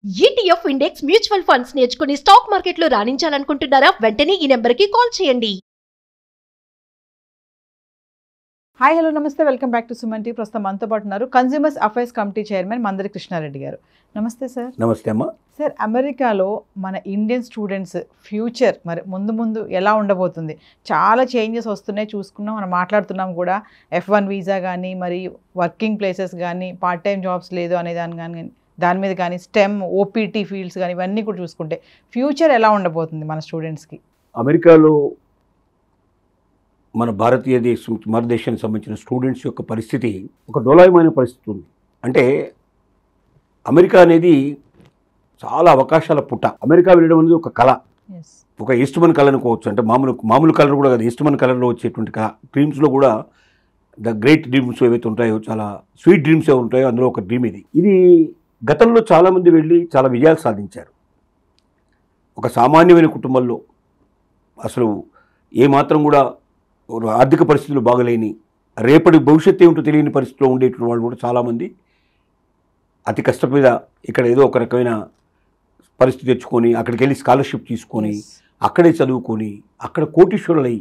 ETF index mutual funds నేర్చుకుని stock మార్కెట్లో రాణించాలనుకుంటున్నారా? వెంటనే ఈ నెంబర్కి కాల్ చేయండి. హాయ్ హలో నమస్తే, వెల్కమ్ బ్యాక్ టు సుమన్ టీ. ప్రస్తుతం మనతో పాటు ఉన్నారు consumers affairs committee chairman Mandari Krishna Reddy గారు. నమస్తే సార్. నమస్తే అమ్మా. సార్, అమెరికాలో మన ఇండియన్ స్టూడెంట్స్ ఫ్యూచర్ మరి ముందు ఎలా ఉండబోతుంది? చాలా చేంజెస్ వస్తున్నాయి, చూసుకున్నాం, మనం మాట్లాడుతున్నాం కూడా. F1 వీసా కానీ, మరి వర్కింగ్ ప్లేసెస్ కానీ, పార్ట్ టైం జాబ్స్ లేదు అనే దాని మీద కానీ, స్టెమ్ OPT ఫీల్డ్స్ కానీ, ఇవన్నీ కూడా చూసుకుంటే ఫ్యూచర్ ఎలా ఉండబోతుంది మన స్టూడెంట్స్కి? అమెరికాలో మన భారతదేశానికి సంబంధించిన స్టూడెంట్స్ యొక్క పరిస్థితి ఒక డోలాయమైన పరిస్థితి ఉంది. అంటే అమెరికా అనేది చాలా అవకాశాల పుట్ట. అమెరికా వెళ్ళడం అనేది ఒక కళ, ఒక ఈస్ట్మన్ కళ అనుకోవచ్చు. అంటే మామూలు కలర్ కూడా కాదు, ఈస్ట్మన్ కలర్లో వచ్చేటువంటి కళ. డ్రీమ్స్లో కూడా ద గ్రేట్ డ్రీమ్స్ ఏవైతే ఉంటాయో, చాలా స్వీట్ డ్రీమ్స్ ఏ ఉంటాయో, అందులో ఒక డ్రీమ్ ఇది. గతంలో చాలామంది వెళ్ళి చాలా విజయాలు సాధించారు. ఒక సామాన్యమైన కుటుంబంలో అసలు ఏమాత్రం కూడా ఆర్థిక పరిస్థితులు బాగలేని, రేపటి భవిష్యత్తు ఏమిటో తెలియని పరిస్థితిలో ఉండేటువంటి వాళ్ళు కూడా చాలామంది అతి కష్టం మీద ఇక్కడ ఏదో ఒక రకమైన పరిస్థితి తెచ్చుకొని అక్కడికి వెళ్ళి స్కాలర్షిప్ తీసుకొని అక్కడే చదువుకొని అక్కడ కోటీశ్వరులై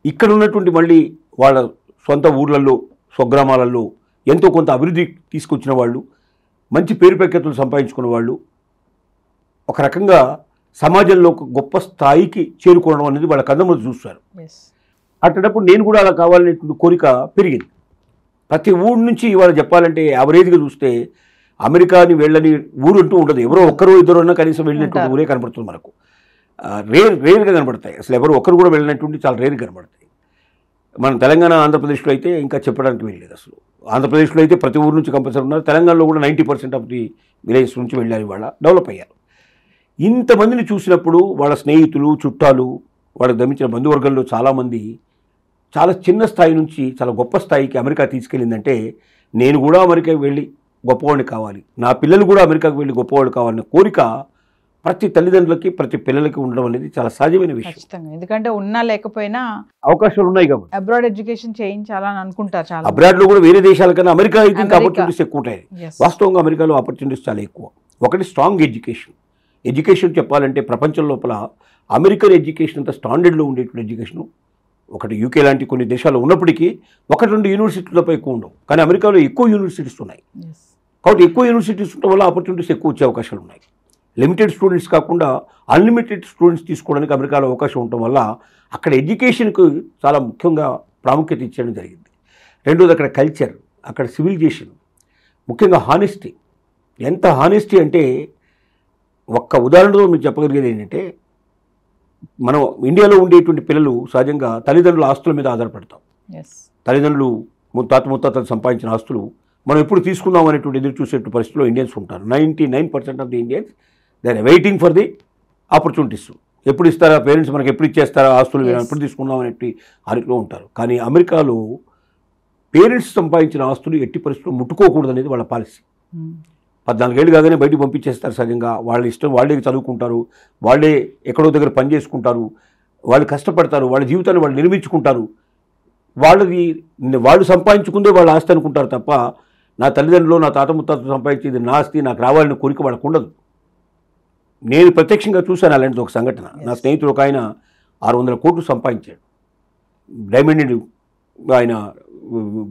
ఇక్కడ ఉన్నటువంటి మళ్ళీ వాళ్ళ సొంత ఊర్లలో, స్వగ్రామాలలో ఎంతో కొంత అభివృద్ధి తీసుకొచ్చిన వాళ్ళు, మంచి పేరు ప్రఖ్యాతులు సంపాదించుకున్న వాళ్ళు ఒక రకంగా సమాజంలో ఒక గొప్ప స్థాయికి చేరుకోవడం అనేది వాళ్ళ కళ్ళముందు చూస్తారు. అట్టేటప్పుడు నేను కూడా అలా కావాలనేటువంటి కోరిక పెరిగింది. ప్రతి ఊరు నుంచి ఇవాళ చెప్పాలంటే యావరేజ్గా చూస్తే అమెరికాని వెళ్ళని ఊరు అంటూ ఉండదు. ఎవరో ఒక్కరో ఇద్దరు అన్నా కనీసం వెళ్ళినటువంటి ఊరే కనబడుతుంది మనకు. రేర్గా కనబడతాయి. అసలు ఎవరు ఒక్కరు కూడా వెళ్ళినటువంటి చాలా రేర్గా కనబడతాయి. మన తెలంగాణ, ఆంధ్రప్రదేశ్లో అయితే ఇంకా చెప్పడానికి వెళ్ళలేదు. అసలు ఆంధ్రప్రదేశ్లో అయితే ప్రతి ఊరు నుంచి కంపల్సరీ ఉన్నారు. తెలంగాణలో కూడా 90% ఆఫ్ ది విలేజెస్ నుంచి వెళ్ళారు, ఇవాళ డెవలప్ అయ్యారు. ఇంతమందిని చూసినప్పుడు వాళ్ళ స్నేహితులు, చుట్టాలు, వాళ్ళకి గమించిన బంధువర్గంలో చాలామంది చాలా చిన్న స్థాయి నుంచి చాలా గొప్ప స్థాయికి అమెరికా తీసుకెళ్ళిందంటే, నేను కూడా అమెరికాకి వెళ్ళి గొప్పవాడిని కావాలి, నా పిల్లలు కూడా అమెరికాకు వెళ్ళి గొప్పవాళ్ళు కావాలనే కోరిక ప్రతి తల్లిదండ్రులకి, ప్రతి పిల్లలకి ఉండడం అనేది చాలా సహజమైన విషయం. ఎందుకంటే ఉన్నా లేకపోయినా అవకాశాలు ఉన్నాయి కాబట్టి అబ్రాడ్ ఎడ్యుకేషన్ చేయించాలని అనుకుంటారు చాలా. అబ్రాడ్లో కూడా వేరే దేశాల కన్నా అమెరికా అయితే ఇంకా ఆపర్చునిటీస్ ఎక్కువ ఉంటాయి. వాస్తవంగా అమెరికాలో ఆపర్చునిటీస్ చాలా ఎక్కువ. ఒకటి స్ట్రాంగ్ ఎడ్యుకేషన్ చెప్పాలంటే ప్రపంచం లోపల అమెరికన్ ఎడ్యుకేషన్ అంత స్టాండర్డ్లో ఉండేటువంటి ఎడ్యుకేషన్ ఒకటి UK లాంటి కొన్ని దేశాలు ఉన్నప్పటికీ 1-2 యూనివర్సిటీలపై ఎక్కువ ఉండవు. కానీ అమెరికాలో ఎక్కువ యూనివర్సిటీస్ ఉన్నాయి. కాబట్టి ఎక్కువ యూనివర్సిటీస్ ఉండడం వల్ల ఆపర్చునిటీస్ ఎక్కువ వచ్చే అవకాశాలు ఉన్నాయి. లిమిటెడ్ స్టూడెంట్స్ కాకుండా అన్లిమిటెడ్ స్టూడెంట్స్ తీసుకోవడానికి అమెరికాలో అవకాశం ఉండటం వల్ల అక్కడ ఎడ్యుకేషన్కు చాలా ముఖ్యంగా ప్రాముఖ్యత ఇచ్చడం జరిగింది. రెండోది అక్కడ కల్చర్, అక్కడ సివిలైజేషన్, ముఖ్యంగా హానెస్టీ. ఎంత హానెస్టీ అంటే ఒక్క ఉదాహరణతో మీకు చెప్పగలిగేది ఏంటంటే, మనం ఇండియాలో ఉండేటువంటి పిల్లలు సహజంగా తల్లిదండ్రుల ఆస్తుల మీద ఆధారపడతాం. తల్లిదండ్రులు తాత ముత్తాతలు సంపాదించిన ఆస్తులు మనం ఎప్పుడు తీసుకుందాం అనేటువంటి ఎదురు చూసేటువంటి పరిస్థితిలో ఇండియన్స్ ఉంటారు. 99% of the Indians they are waiting for the opportunities. ఎప్పుడు ఇస్తారా పేరెంట్స్, మనకి ఎప్పుడు ఇచ్చేస్తారా ఆస్తులు, ఎప్పుడు తీసుకుందాం అనేటువంటి అరిలో ఉంటారు. కానీ అమెరికాలో పేరెంట్స్ సంపాదించిన ఆస్తులు ఎట్టి పరిస్థితుల్లో ముట్టుకోకూడదు అనేది వాళ్ళ పాలసీ. 14 ఏళ్ళు కాగానే బయటకు పంపించేస్తారు. సహజంగా వాళ్ళ ఇష్టం, వాళ్ళే చదువుకుంటారు, వాళ్ళే ఎక్కడో దగ్గర పని చేసుకుంటారు, వాళ్ళు కష్టపడతారు, వాళ్ళ జీవితాన్ని వాళ్ళు నిర్మించుకుంటారు. వాళ్ళు సంపాదించుకుందే వాళ్ళ ఆస్తి అనుకుంటారు తప్ప, నా తల్లిదండ్రులు, నా తాత ముత్తాతలు సంపాదించేది నా ఆస్తి, నాకు రావాలని కోరిక వాళ్ళకు ఉండదు. నేను ప్రత్యక్షంగా చూశాను అలాంటిది ఒక సంఘటన. నా స్నేహితుడు ఒక ఆయన 600 కోట్లు సంపాదించాడు. డైమండ్ ఆయన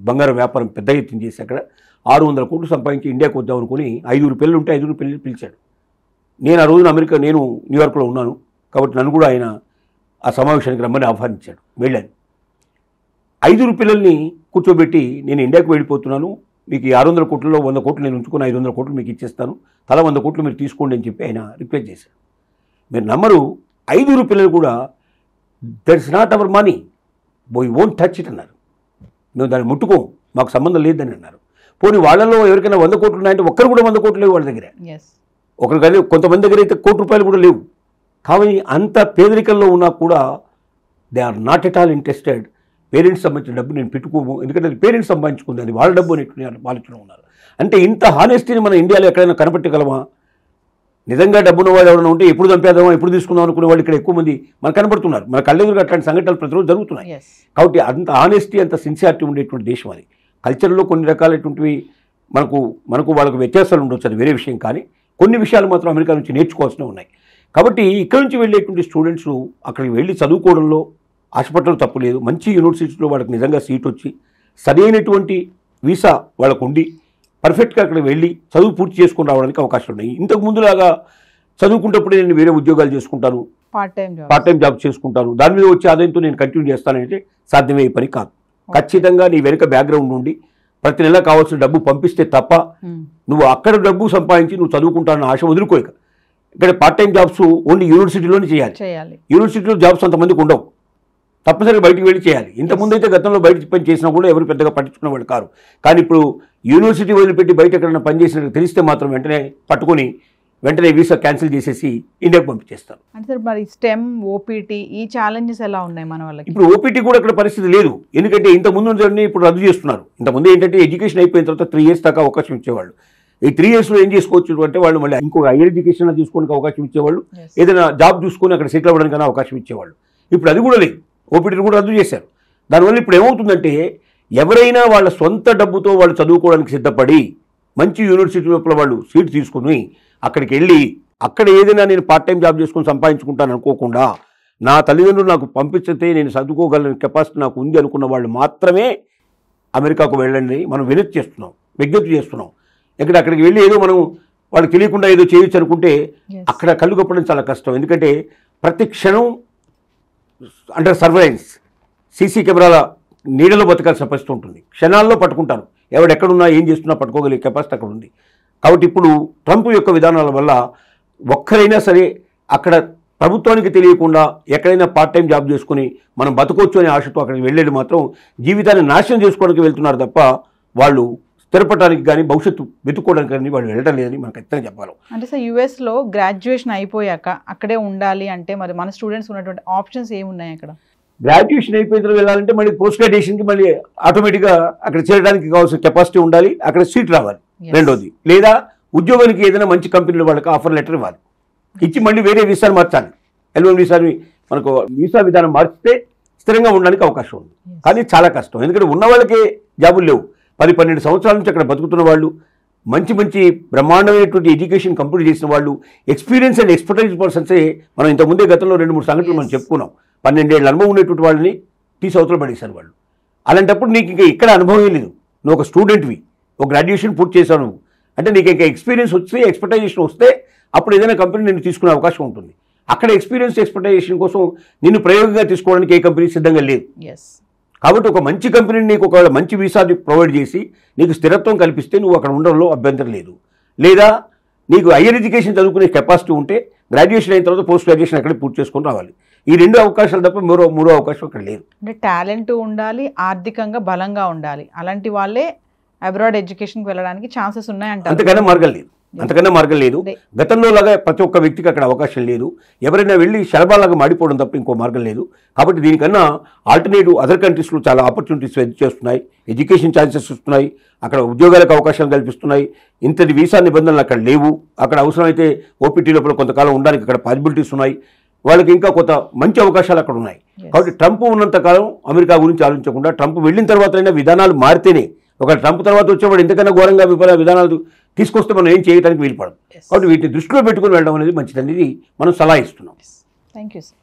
బంగారం వ్యాపారం పెద్ద ఎత్తున చేసి అక్కడ 600 కోట్లు సంపాదించి ఇండియాకు వద్దాం అనుకుని 5 పిల్లలు ఉంటే 5 పిల్లలు పిలిచాడు. నేను ఆ రోజున నేను న్యూయార్క్లో ఉన్నాను కాబట్టి నన్ను కూడా ఆయన ఆ సమావేశానికి రమ్మని ఆహ్వానించాడు. వెళ్ళాను. 5 పిల్లల్ని కూర్చోబెట్టి, నేను ఇండియాకు వెళ్ళిపోతున్నాను, మీకు 600 కోట్లలో 100 కోట్లు నేను ఉంచుకుని 500 కోట్లు మీకు ఇచ్చేస్తాను, తలా 100 కోట్లు మీరు తీసుకోండి అని చెప్పి ఆయన రిక్వెస్ట్ చేశాడు. మీరు నమ్మరు, 5 పిల్లలు కూడా that's not our money, we won't touch it అన్నారు. మేము దాన్ని ముట్టుకోం, మాకు సంబంధం లేదని అన్నారు. పోనీ వాళ్ళలో ఎవరికైనా 100 కోట్లు ఉన్నాయంటే ఒక్కరు కూడా 100 కోట్లు లేవు వాళ్ళ దగ్గర. ఒకరు కానీ కొంతమంది దగ్గర అయితే ₹1 కూడా లేవు. కాబట్టి అంత పేదరికంలో ఉన్నా కూడా they are not at all interested. Parents సంబంధించిన డబ్బు నేను పెట్టుకోము, ఎందుకంటే అది పేరెంట్స్ సంపాదించుకుంది, అది వాళ్ళ డబ్బు అనేటువంటి ఆలోచన ఉన్నారు. అంటే ఇంత హానెస్టీని మన ఇండియాలో ఎక్కడైనా కనపట్టగలమా? నిజంగా డబ్బున్న వాళ్ళు ఎవరైనా ఉంటే ఎప్పుడు చంపేద్దామా, ఎప్పుడు తీసుకుందాం అనుకునే వాళ్ళు ఇక్కడ ఎక్కువ మంది మనకు కనబడుతున్నారు. మన కళ్ళెదురుగా అట్లాంటి సంఘటనలు ప్రతిరోజు జరుగుతున్నాయి. కాబట్టి అంత ఆనెస్టీ, అంత సిన్సియారిటీ ఉండేటువంటి దేశం అది. కల్చర్లో కొన్ని రకాలైనటువంటివి మనకు వాళ్ళకు వ్యత్యాసాలు ఉండొచ్చు, అది వేరే విషయం. కానీ కొన్ని విషయాలు మాత్రం అమెరికా నుంచి నేర్చుకోవాల్సినవి ఉన్నాయి. కాబట్టి ఇక్కడ నుంచి వెళ్ళేటువంటి స్టూడెంట్స్ అక్కడికి వెళ్ళి చదువుకోవడంలో ఆశపట్టడం తప్పు లేదు. మంచి యూనివర్సిటీలో వాళ్ళకి నిజంగా సీట్ వచ్చి సరైనటువంటి వీసా వాళ్ళకు ఉండి పర్ఫెక్ట్గా అక్కడికి వెళ్ళి చదువు పూర్తి చేసుకుని రావడానికి అవకాశాలు ఉన్నాయి. ఇంతకు ముందులాగా చదువుకుంటప్పుడే నేను వేరే ఉద్యోగాలు చేసుకుంటాను, పార్ట్ టైం జాబ్ చేసుకుంటాను, దాని మీద వచ్చే ఆదాయంతో నేను కంటిన్యూ చేస్తానంటే సాధ్యమయ్యే పని కాదు. ఖచ్చితంగా నీ వెనుక బ్యాక్గ్రౌండ్ నుండి ప్రతి నెల కావాల్సిన డబ్బు పంపిస్తే తప్ప నువ్వు అక్కడ డబ్బు సంపాదించి నువ్వు చదువుకుంటానన్న ఆశ వదులుకోక. ఇక్కడ పార్ట్ టైం జాబ్స్ ఓన్లీ యూనివర్సిటీలోనే చేయాలి. యూనివర్సిటీలో జాబ్స్ అంతమందికి ఉండవు, తప్పనిసరిగా బయటికి వెళ్ళి చేయాలి. ఇంతకుముందు అయితే గతంలో బయట పని చేసినా కూడా ఎవరు పెద్దగా పట్టించుకునేవాళ్ళు కారు. కానీ ఇప్పుడు యూనివర్సిటీ వదిలిపెట్టి బయట ఎక్కడైనా పని చేసినట్టు తెలిస్తే మాత్రం వెంటనే వీసా క్యాన్సిల్ చేసేసి ఇండియాకి పంపించేస్తారు. అంటే సార్ మరి స్టెమ్, ఓపీటీ ఈ ఛాలెంజెస్ ఎలా ఉన్నాయి మన వాళ్ళకి? ఇప్పుడు ఓపీటీ కూడా అక్కడ పరిస్థితి లేదు. ఎందుకంటే ఇంతకుముందు ఇప్పుడు రద్దు చేస్తున్నారు. ఇంతకుముందు ఏంటంటే ఎడ్యుకేషన్ అయిపోయిన తర్వాత 3 years దాకా అవకాశం ఇచ్చేవాళ్ళు. ఈ 3 yearsలో ఏం చేసుకోవచ్చు అంటే వాళ్ళు మళ్ళీ ఇంకొక హైయర్ ఎడ్యుకేషన్ తీసుకోవడానికి అవకాశం ఇచ్చేవాళ్ళు, ఏదైనా జాబ్ చూసుకొని అక్కడ సెటిల్ అవ్వడానికి అవకాశం ఇచ్చేవాళ్ళు. ఇప్పుడు అది కూడా లేదు, ఓపీటీని కూడా రద్దు చేశారు. దానివల్ల ఇప్పుడు ఏమవుతుందంటే ఎవరైనా వాళ్ళ సొంత డబ్బుతో వాళ్ళు చదువుకోవడానికి సిద్ధపడి మంచి యూనివర్సిటీ లోపల వాళ్ళు సీట్ తీసుకుని అక్కడికి వెళ్ళి అక్కడ ఏదైనా నేను పార్ట్ టైం జాబ్ చేసుకొని సంపాదించుకుంటాను అనుకోకుండా నా తల్లిదండ్రులు నాకు పంపిస్తే నేను చదువుకోగల కెపాసిటీ నాకు ఉంది అనుకున్న వాళ్ళు మాత్రమే అమెరికాకు వెళ్ళండి మనం విజ్ఞప్తి చేస్తున్నాం. అక్కడికి వెళ్ళి ఏదో మనం వాళ్ళకి తెలియకుండా ఏదో చేయొచ్చు అనుకుంటే అక్కడ కళ్ళు కప్పడం చాలా కష్టం. ఎందుకంటే ప్రతి క్షణం అండర్ సర్వైలెన్స్, సీసీ కెమెరాల నీడలో బతకాల్సిన పరిస్థితి ఉంటుంది. క్షణాల్లో పట్టుకుంటారు, ఎవడెక్కడున్నా ఏం చేస్తున్నా పట్టుకోగలిగే కెపాసిటీ అక్కడ ఉంది. కాబట్టి ఇప్పుడు ట్రంప్ యొక్క విధానాల వల్ల ఒక్కరైనా సరే అక్కడ ప్రభుత్వానికి తెలియకుండా ఎక్కడైనా పార్ట్ టైం జాబ్ చేసుకుని మనం బతకొచ్చు అనే ఆశతో అక్కడికి వెళ్ళేది మాత్రం జీవితాన్ని నాశనం చేసుకోవడానికి వెళ్తున్నారు తప్ప వాళ్ళు స్థిరపడడానికి కానీ భవిష్యత్తు వెతుక్కోవడానికి కానీ వాళ్ళు వెళ్ళడం లేదని మనకు ఖచ్చితంగా చెప్పాలి. అంటే సార్ యూఎస్లో గ్రాడ్యుయేషన్ అయిపోయాక అక్కడే ఉండాలి అంటే మరి మన స్టూడెంట్స్ ఉన్నటువంటి ఆప్షన్స్ ఏమున్నాయి? అక్కడ గ్రాడ్యుయేషన్ అయిపోయిన తర్వాత వెళ్ళాలంటే మళ్ళీ పోస్ట్ గ్రాడ్యుయేషన్కి మళ్ళీ ఆటోమేటిక్గా అక్కడ చేరడానికి కావాల్సిన కెపాసిటీ ఉండాలి, అక్కడ సీట్ రావాలి. రెండోది, లేదా ఉద్యోగానికి ఏదైనా మంచి కంపెనీలు వాళ్ళకి ఆఫర్ లెటర్ ఇవ్వాలి, ఇచ్చి మళ్ళీ వేరే వీసాను మార్చాలి. L1 వీసాని మనకు వీసా విధానం మార్చితే స్థిరంగా ఉండడానికి అవకాశం ఉంది. కానీ చాలా కష్టం, ఎందుకంటే ఉన్న వాళ్ళకే జాబులు లేవు. 10-12 సంవత్సరాల నుంచి అక్కడ బతుకుతున్న వాళ్ళు, మంచి బ్రహ్మాండమైనటువంటి ఎడ్యుకేషన్ కంప్లీట్ చేసిన వాళ్ళు, ఎక్స్పీరియన్స్ అండ్ ఎక్స్పర్టైజ్ పర్సన్సే మనం ఇంతకుముందే గతంలో 2-3 సంఘటనలు మనం చెప్పుకున్నాం. 12 ఏళ్ళ అనుభవం ఉన్నటువంటి వాళ్ళని అవతల పడేశారు వాళ్ళు. అలాంటప్పుడు నీకు ఇంకా ఇక్కడ అనుభవం లేదు, నువ్వు ఒక స్టూడెంట్వి, ఒక గ్రాడ్యుయేషన్ పూర్తి చేశావు నువ్వు అంటే నీకు ఇంకా ఎక్స్పీరియన్స్ వస్తే, ఎక్స్పర్టైజేషన్ వస్తే అప్పుడు ఏదైనా కంపెనీ నిన్ను తీసుకునే అవకాశం ఉంటుంది. అక్కడ ఎక్స్పీరియన్స్, ఎక్స్పర్టైజేషన్ కోసం నిన్ను ప్రయోగంగా తీసుకోవడానికి ఏ కంపెనీ సిద్ధంగా లేదు. కాబట్టి ఒక మంచి కంపెనీని నీకు ఒకవేళ మంచి వీసాని ప్రొవైడ్ చేసి నీకు స్థిరత్వం కల్పిస్తే నువ్వు అక్కడ ఉండడంలో అభ్యంతరం లేదు. లేదా నీకు హైయర్ ఎడ్యుకేషన్ చదువుకునే కెపాసిటీ ఉంటే గ్రాడ్యుయేషన్ అయిన తర్వాత పోస్ట్ గ్రాడ్యుయేషన్ అక్కడే పూర్తి చేసుకొని రావాలి. ఈ 2 అవకాశాలు తప్ప మూడో అవకాశం అక్కడ లేదు. అంటే టాలెంట్ ఉండాలి, ఆర్థికంగా బలంగా ఉండాలి, అలాంటి వాళ్ళే అబ్రాడ్ ఎడ్యుకేషన్కి వెళ్ళడానికి ఛాన్సెస్ ఉన్నాయంట. అంతకన్నా మార్గం లేదు. గతంలో లాగా ప్రతి ఒక్క వ్యక్తికి అక్కడ అవకాశం లేదు. ఎవరైనా వెళ్ళి శరబాలాగా మాడిపోవడం తప్ప ఇంకో మార్గం లేదు. కాబట్టి దీనికన్నా ఆల్టర్నేటివ్ అదర్ కంట్రీస్లో చాలా ఆపర్చునిటీస్ చేస్తున్నాయి, ఎడ్యుకేషన్ ఛాన్సెస్ ఇస్తున్నాయి, అక్కడ ఉద్యోగాలకు అవకాశాలు కల్పిస్తున్నాయి. ఇంతటి వీసా నిబంధనలు అక్కడ లేవు. అక్కడ అవసరమైతే ఓపీటీ లోపల కొంతకాలం ఉండడానికి అక్కడ పాసిబిలిటీస్ ఉన్నాయి. వాళ్ళకి ఇంకా కొంత మంచి అవకాశాలు అక్కడ ఉన్నాయి. కాబట్టి ట్రంప్ ఉన్నంతకాలం అమెరికా గురించి ఆలోచించకుండా ట్రంప్ వెళ్ళిన తర్వాత విధానాలు మారితేనే, ఒక ట్రంప్ తర్వాత వచ్చేవాడు ఇంతకన్నా ఘోరంగా విధానాలు తీసుకొస్తే మనం ఏం చేయడానికి వీలుపడదు. కాబట్టి వీటిని దృష్టిలో పెట్టుకుని వెళ్ళడం అనేది మంచిదనేది మనం సలహా ఇస్తున్నాం. Thank you sir.